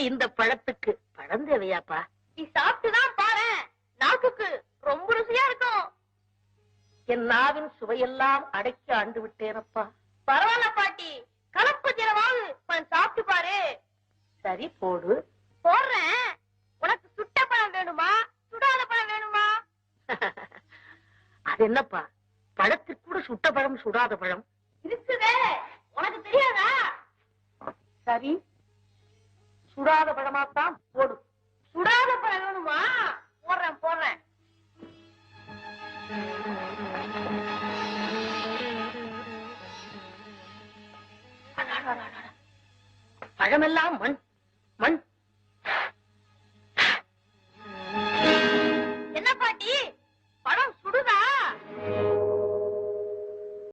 இந்த பழத்துக்கு பழம் தேவையாப்பா? நீ சாப்பிட்டுதான் பாரு, நாக்குக்கு ரொம்ப ருசியா இருக்கும். என் நாவின் சுவையெல்லாம் அடக்கி ஆண்டு விட்டேனப்பா. பரவாயில்ல பாட்டி, கலப்பு தினமாவது கொஞ்சம் சாப்பிட்டு பாரு. சரி போடு. போடுறேன். உனக்கு சுட்ட பழம் வேணுமா, சுடாத பழம் வேணுமா? அது என்னப்பா, பழத்துக்கு கூட சுட்ட பழம் சுடாத பழம் இருக்குதே, உனக்கு தெரியாதா? சரி, சுடாத பழமாத்தான் போடு. சுடாத பழம் வேணுமா? போடுறேன் போடுறேன். பழமெல்லாம் மண் மண்.